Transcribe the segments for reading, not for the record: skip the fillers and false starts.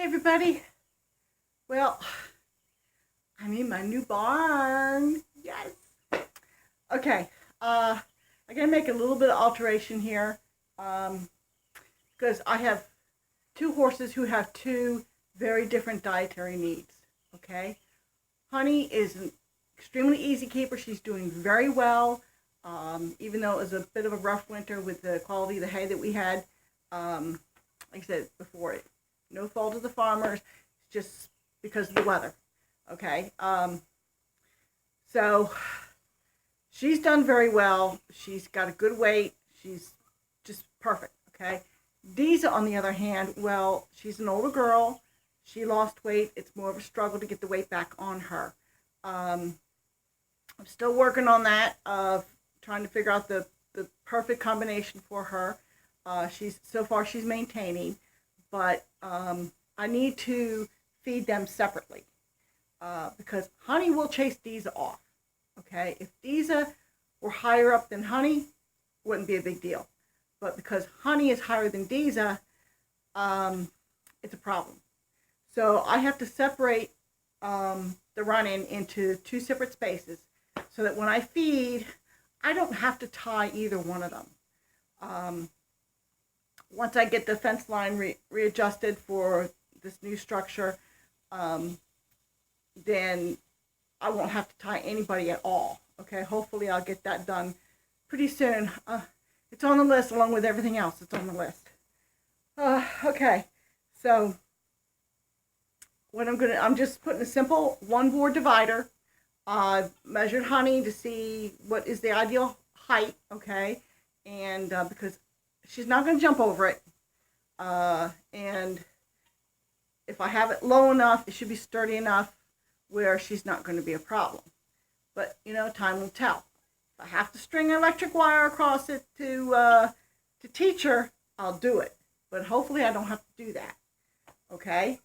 Everybody. Well, I'm in my new barn. Yes. Okay. I'm gonna make a little bit of alteration here, because I have two horses who have two very different dietary needs. Okay. Honey is an extremely easy keeper. She's doing very well, even though it was a bit of a rough winter with the quality of the hay that we had. Like I said before, no fault of the farmers, just because of the weather. Okay. So she's done very well. She's got a good weight. She's just perfect. Okay. Deeza, on the other hand, well, she's an older girl. She lost weight. It's more of a struggle to get the weight back on her. I'm still working on that, trying to figure out the perfect combination for her. So far she's maintaining, but I need to feed them separately, because Honey will chase Deeza off. Okay, if Deeza were higher up than Honey, wouldn't be a big deal, but because Honey is higher than Deeza, it's a problem. So I have to separate the run-in into two separate spaces, so that when I feed, I don't have to tie either one of them. Once I get the fence line readjusted for this new structure, then I won't have to tie anybody at all. Okay, hopefully I'll get that done pretty soon. It's on the list along with everything else. It's on the list. Okay, so what I'm just putting a simple one board divider. I've measured Honey to see what is the ideal height. Okay, and because she's not going to jump over it, and if I have it low enough, it should be sturdy enough where she's not going to be a problem. But, time will tell. If I have to string electric wire across it to teach her, I'll do it. But hopefully I don't have to do that. Okay?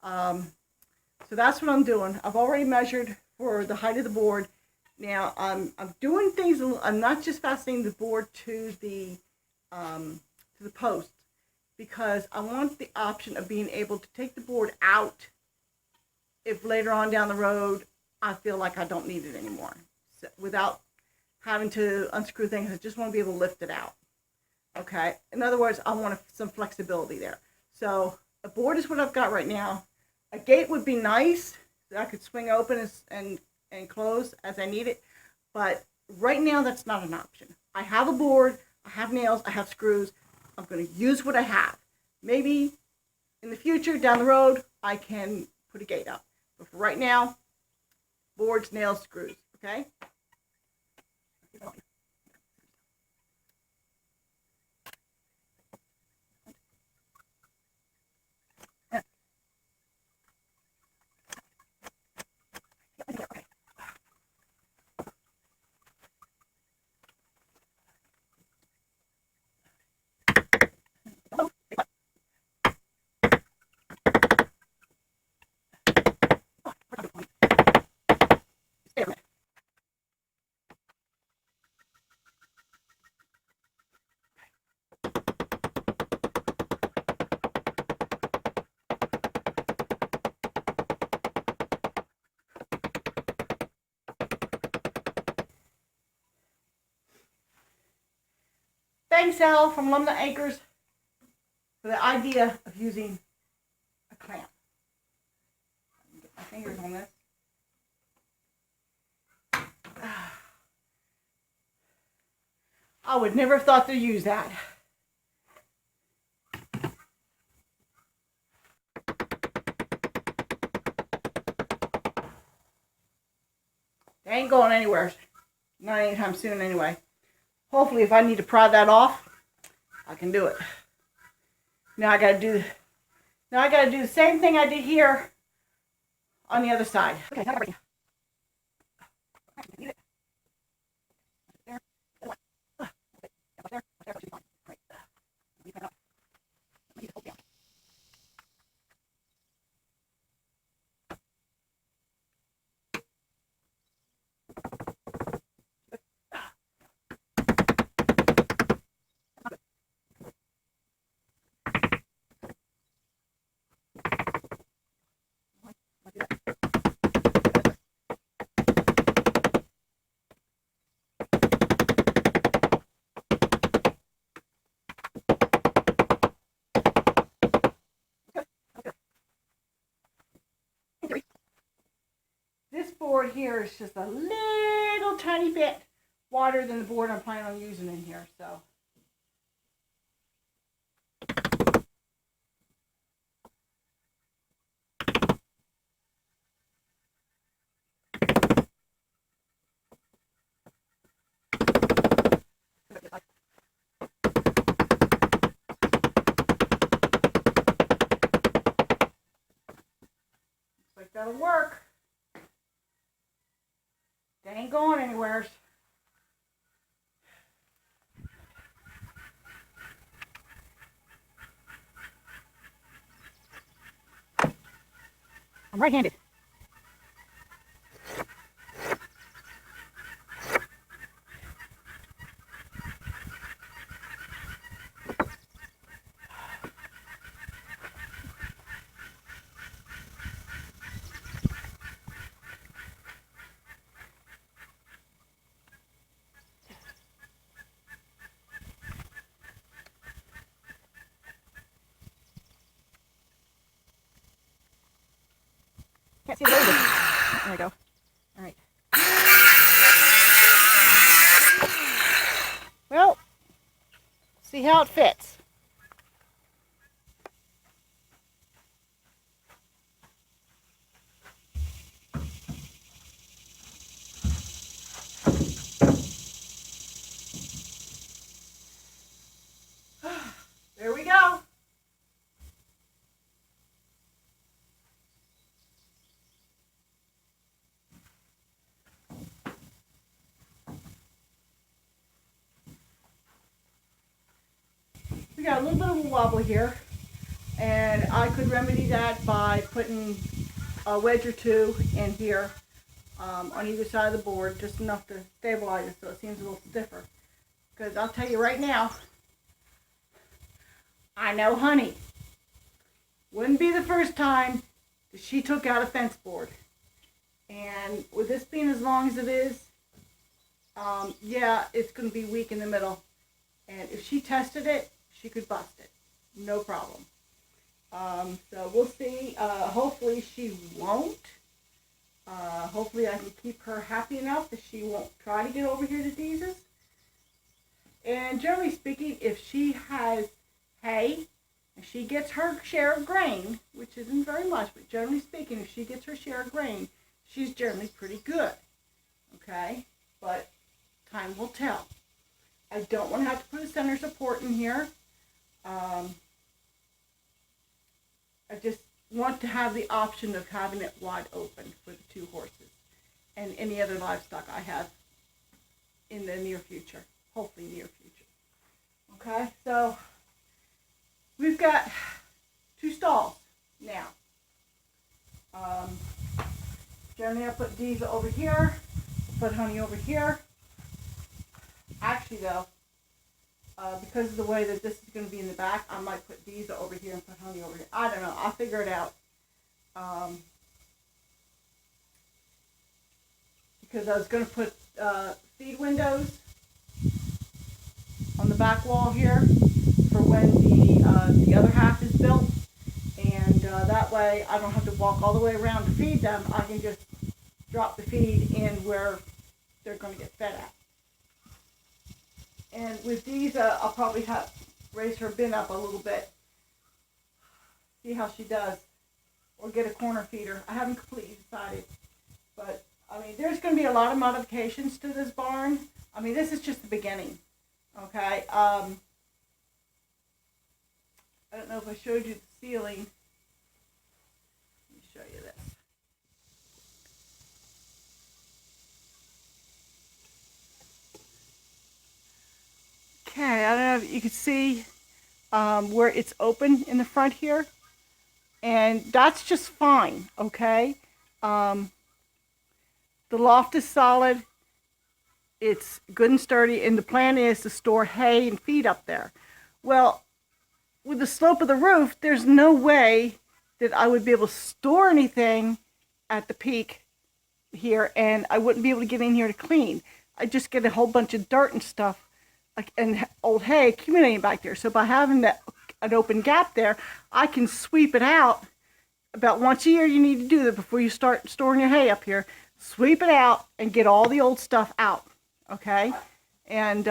So that's what I'm doing. I've already measured for the height of the board. Now, I'm doing things, I'm not just fastening the board to the post, because I want the option of being able to take the board out if later on down the road I feel like I don't need it anymore. So, without having to unscrew things, I just want to be able to lift it out. Okay? In other words, I want some flexibility there. So a board is what I've got right now. A gate would be nice that I could swing open and close as I need it. But right now, that's not an option. I have a board, I have nails, I have screws. I'm going to use what I have. Maybe in the future, down the road, I can put a gate up. But for right now, boards, nails, screws. Okay? Thanks, Al from Lumna Acres, for the idea of using a clamp. Get my fingers on this. I would never have thought to use that. They ain't going anywhere. Not anytime soon anyway. Hopefully if I need to pry that off, I can do it. Now I gotta do the same thing I did here on the other side. Okay, now I'm water is just a little tiny bit wider than the board I'm planning on using in here. So. Like that'll work. They ain't going anywhere. I'm right-handed. Can't see the label. There we go. All right. Well, see how it fits. There we go. We got a little bit of a wobble here, and I could remedy that by putting a wedge or two in here on either side of the board, just enough to stabilize it so it seems a little stiffer. Because I'll tell you right now, I know Honey wouldn't be the first time that she took out a fence board. And with this being as long as it is, yeah, it's going to be weak in the middle. And if she tested it, she could bust it. No problem. So we'll see. Hopefully she won't. Hopefully I can keep her happy enough that she won't try to get over here to Deeza's. And generally speaking, if she has hay and she gets her share of grain, which isn't very much, but generally speaking, if she gets her share of grain, she's generally pretty good. Okay? But time will tell. I don't want to have to put a center support in here. I just want to have the option of having it wide open for the two horses and any other livestock I have in the near future, hopefully near future. Okay, so we've got two stalls now. Generally I put Deeza over here, put Honey over here. Actually though, because of the way that this is going to be in the back, I might put Deeza over here and put Honey over here. I don't know. I'll figure it out. Because I was going to put feed windows on the back wall here for when the other half is built. And that way I don't have to walk all the way around to feed them. I can just drop the feed in where they're going to get fed at. And with these, I'll probably have raise her bin up a little bit, see how she does, or get a corner feeder. I haven't completely decided, but I mean, there's going to be a lot of modifications to this barn. I mean, this is just the beginning, okay? I don't know if I showed you the ceiling. Let me show you this. Okay, I don't know if you can see where it's open in the front here, and that's just fine, okay? The loft is solid, it's good and sturdy, and the plan is to store hay and feed up there. Well, with the slope of the roof, there's no way that I would be able to store anything at the peak here, and I wouldn't be able to get in here to clean. I'd just get a whole bunch of dirt and stuff and old hay accumulating back there. So by having an open gap there, I can sweep it out. About once a year you need to do that before you start storing your hay up here. sweep it out, and get all the old stuff out, okay? And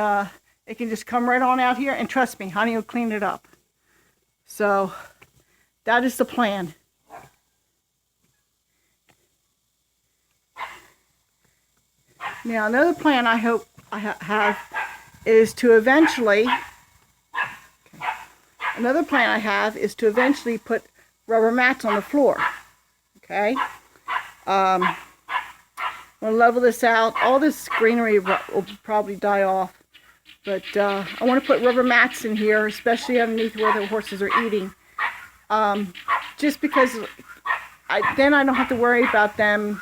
it can just come right on out here, and trust me, honey will clean it up. So that is the plan. Now, another plan I hope I have is to eventually, another plan I have is to eventually put rubber mats on the floor, okay? I'm going to level this out. All this greenery will probably die off, but I want to put rubber mats in here, especially underneath where the horses are eating, just because then I don't have to worry about them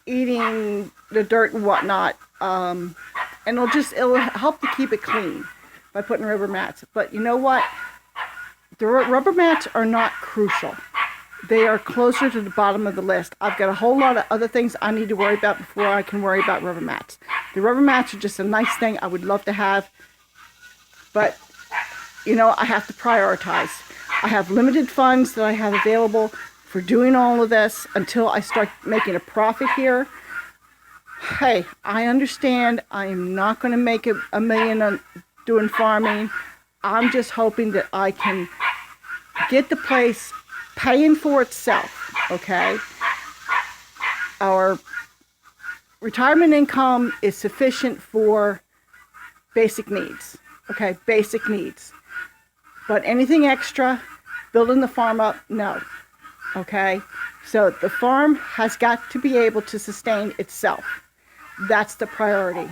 eating the dirt and whatnot, and it'll help to keep it clean by putting rubber mats. But you know what? The rubber mats are not crucial. They are closer to the bottom of the list. I've got a whole lot of other things I need to worry about before I can worry about rubber mats. The rubber mats are just a nice thing I would love to have, but you know, I have to prioritize. I have limited funds that I have available for doing all of this until I start making a profit here. Hey, I understand I am not going to make a million doing farming. I'm just hoping that I can get the place paying for itself, okay? Our retirement income is sufficient for basic needs, okay? Basic needs. But anything extra, building the farm up, no, okay? So the farm has got to be able to sustain itself. That's the priority,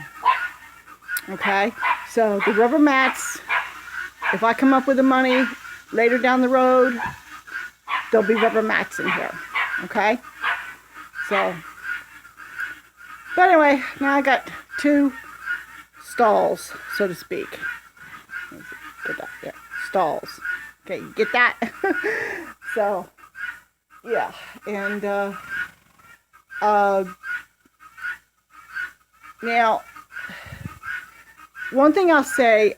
okay? So the rubber mats, if I come up with the money later down the road, there'll be rubber mats in here, okay? So, but anyway, now I got 2 stalls, so to speak. Get that there, stalls. Okay, you get that? So, yeah, and now, one thing I'll say,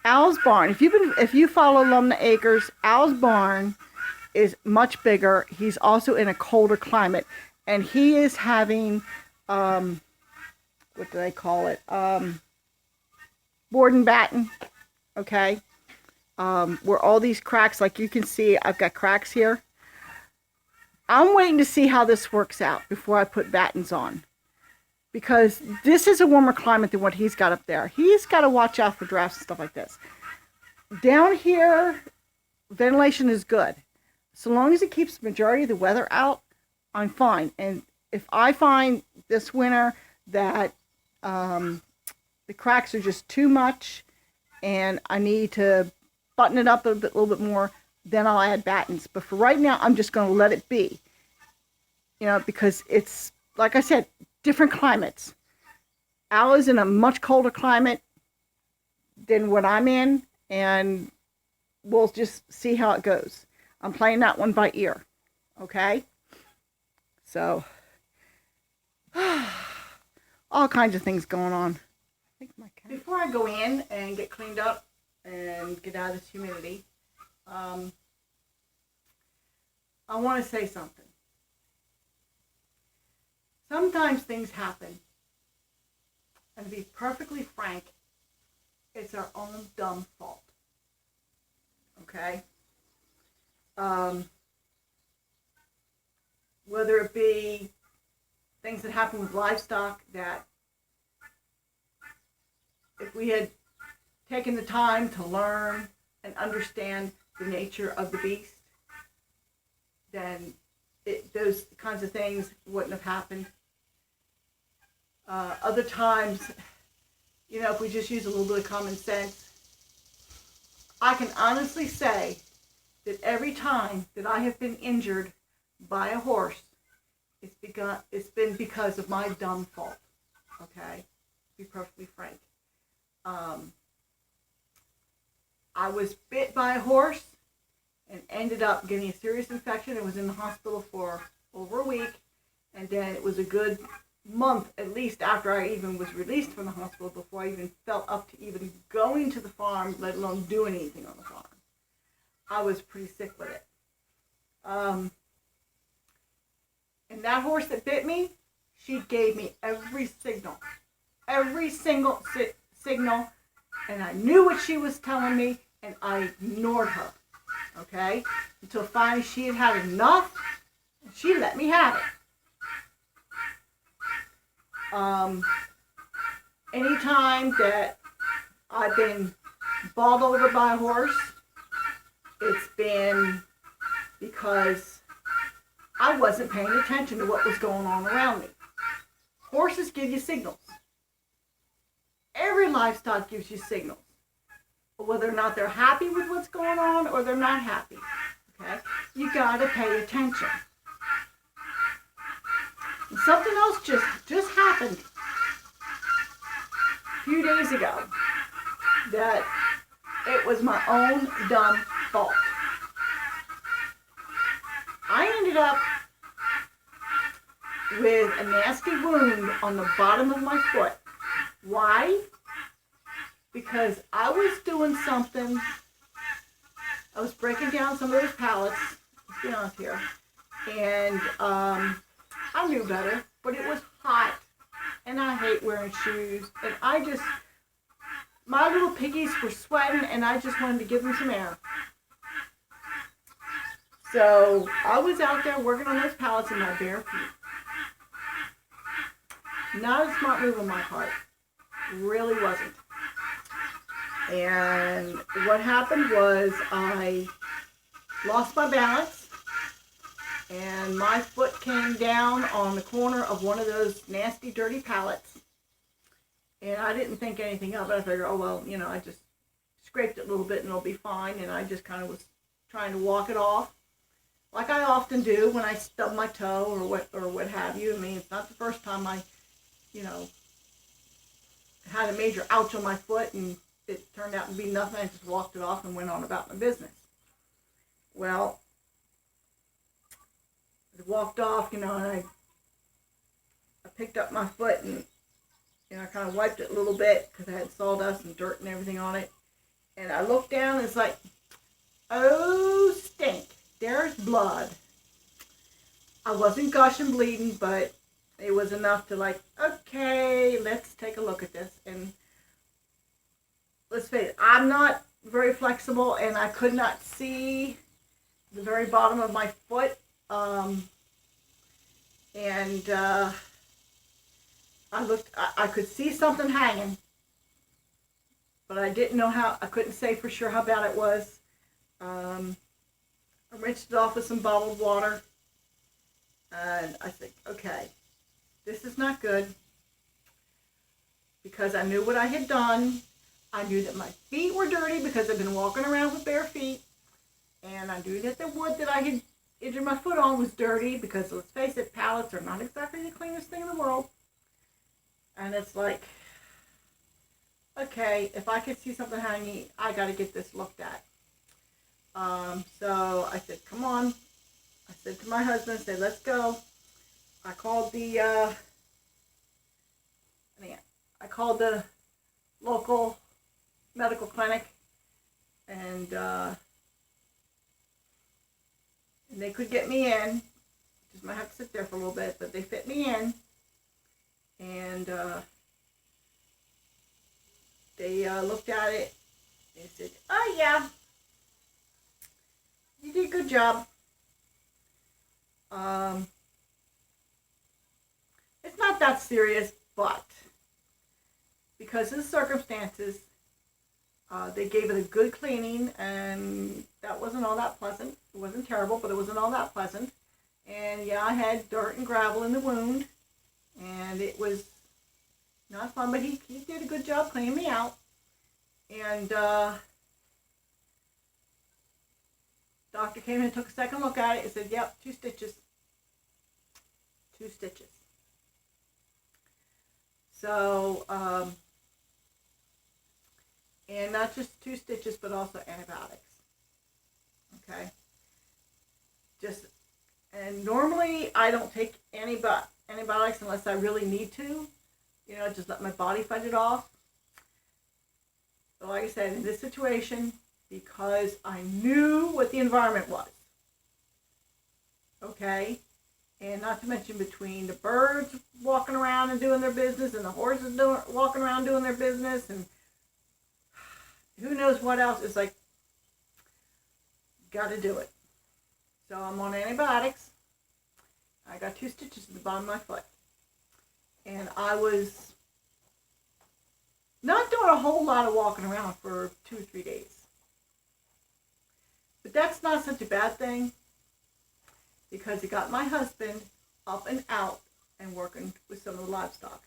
Al's barn. If you follow Lumna Acres, Al's barn is much bigger. He's also in a colder climate, and he is having what do they call it? Board and batten. Okay, where all these cracks, like you can see, I've got cracks here. I'm waiting to see how this works out before I put battens on, because this is a warmer climate than what he's got up there. He's got to watch out for drafts and stuff like this. Down here, ventilation is good. So long as it keeps the majority of the weather out, I'm fine. And if I find this winter that the cracks are just too much and I need to button it up a little bit more, then I'll add battens. But for right now, I'm just going to let it be. You know, because it's, like I said, different climates. Al is in a much colder climate than what I'm in, and we'll just see how it goes. I'm playing that one by ear, okay? So, all kinds of things going on. Before I go in and get cleaned up and get out of this humidity, I want to say something. Sometimes things happen, and to be perfectly frank, it's our own dumb fault. Okay? Whether it be things that happen with livestock, that if we had taken the time to learn and understand the nature of the beast, then those kinds of things wouldn't have happened. Other times, you know, if we just use a little bit of common sense, I can honestly say that every time that I have been injured by a horse, it's been because of my dumb fault. Okay? To be perfectly frank. I was bit by a horse and ended up getting a serious infection. I was in the hospital for over a week, and then it was a good month at least after I even was released from the hospital before I even felt up to even going to the farm, let alone doing anything on the farm. I was pretty sick with it. And that horse that bit me, she gave me every signal. Every single signal. And I knew what she was telling me, and I ignored her. Okay? Until finally she had enough, and she let me have it. Anytime that I've been bowled over by a horse, it's been because I wasn't paying attention to what was going on around me. Horses give you signals. Every livestock gives you signals. Whether or not they're happy with what's going on or they're not happy. Okay? You got to pay attention. And something else just happened a few days ago that it was my own dumb fault. I ended up with a nasty wound on the bottom of my foot. Why? Because I was doing something. I was breaking down some of those pallets, let's be honest here, and I knew better, but it was hot, and I hate wearing shoes, and my little piggies were sweating, and I just wanted to give them some air. So I was out there working on those pallets in my bare feet. Not a smart move on my part. Really wasn't. And what happened was I lost my balance, and my foot came down on the corner of one of those nasty, dirty pallets. And I didn't think anything of it. I figured, oh, well, I just scraped it a little bit and it'll be fine. And I just kind of was trying to walk it off, like I often do when I stub my toe or what have you. I mean, it's not the first time I, had a major ouch on my foot, and it turned out to be nothing. I just walked it off and went on about my business. Well, I walked off, and I picked up my foot and, I kind of wiped it a little bit because I had sawdust and dirt and everything on it. And I looked down, and it's like, oh, stink. There's blood. I wasn't gushing bleeding, but it was enough to okay, let's take a look at this. And let's face it, I'm not very flexible, and I could not see the very bottom of my foot. I could see something hanging, but I didn't know how. I couldn't say for sure how bad it was. I rinsed it off with some bottled water, and I think, okay, this is not good, because I knew what I had done. I knew that my feet were dirty because I've been walking around with bare feet, and I knew that the wood that I had injured my foot on was dirty, because let's face it, pallets are not exactly the cleanest thing in the world. And it's like, okay, if I could see something hanging, I got to get this looked at. So I said, come on. I said to my husband, I said, let's go. I called the local medical clinic, and they could get me in. Just might have to sit there for a little bit, but they fit me in, and they looked at it. They said, "Oh yeah, you did a good job. It's not that serious, but because of the circumstances, they gave it a good cleaning, and that wasn't all that pleasant. It wasn't terrible, but it wasn't all that pleasant. And yeah, I had dirt and gravel in the wound, and it was not fun, but he did a good job cleaning me out. And doctor came in and took a second look at it and said, yep, 2 stitches. 2 stitches. So, and not just 2 stitches, but also antibiotics. Okay? And normally I don't take antibiotics unless I really need to. Just let my body fight it off. But like I said, in this situation, because I knew what the environment was, okay, And not to mention between the birds walking around and doing their business and the horses walking around doing their business and who knows what else. It's like, got to do it. So I'm on antibiotics. I got 2 stitches at the bottom of my foot. And I was not doing a whole lot of walking around for 2 or 3 days. But that's not such a bad thing because it got my husband up and out and working with some of the livestock.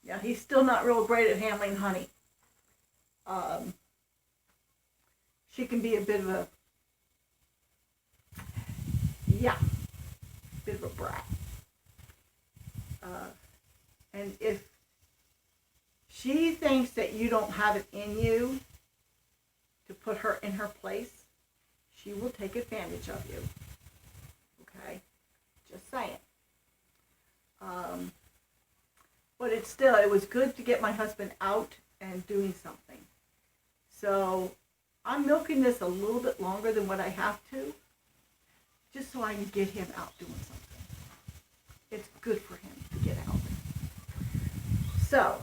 Now, he's still not real great at handling honey. She can be a bit of a, bit of a brat. And if she thinks that you don't have it in you to put her in her place, she will take advantage of you. Okay? Just saying. But it was good to get my husband out and doing something. So I'm milking this a little bit longer than what I have to, just so I can get him out doing something. It's good for him to get out. So,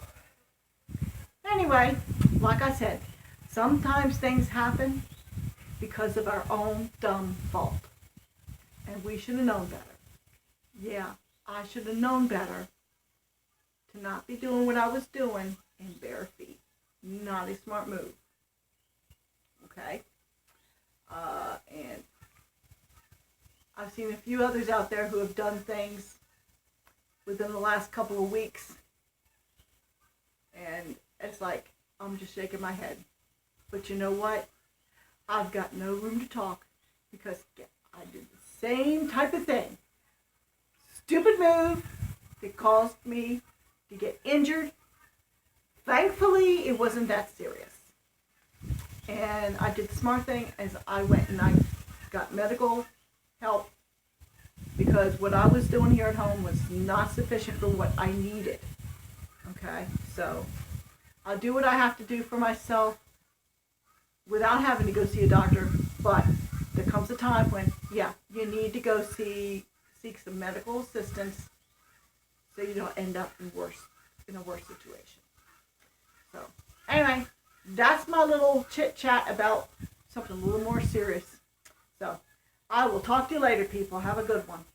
anyway, like I said, sometimes things happen because of our own dumb fault. And we should have known better. Yeah, I should have known better to not be doing what I was doing in bare feet. Not a smart move. Okay? And I've seen a few others out there who have done things within the last couple of weeks. And it's like, I'm just shaking my head. But you know what? I've got no room to talk because I did the same type of thing. Stupid move that caused me to get injured. Thankfully, it wasn't that serious. And I did the smart thing as I went and I got medical help because what I was doing here at home was not sufficient for what I needed. Okay, so I'll do what I have to do for myself without having to go see a doctor, but there comes a time when, you need to go seek some medical assistance so you don't end up in a worse situation. So, anyway, that's my little chit-chat about something a little more serious. So, I will talk to you later, people. Have a good one.